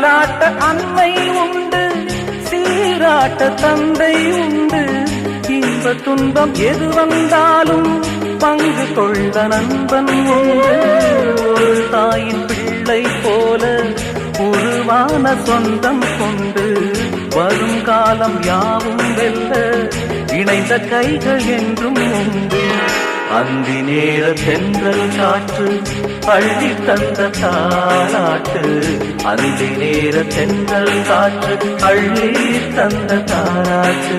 தாலாட்ட அன்னை உண்டு, சீராட்ட தந்தை உண்டு. இன்ப துன்பம் எது வந்தாலும் பங்கு கொள்ள நண்பன் உண்டு. ஒரு தாயின் பிள்ளை போல உருவான சொந்தம் கொண்டு வருங்காலம் யாவும் வெல்ல இணைந்த கைகள் என்றும் உண்டு. அந்தி நேர தென்றல் காற்று அள்ளி தந்த தாலாட்டு, அந்தி நேர தென்றல் காற்று அள்ளி தந்த தாலாட்டு.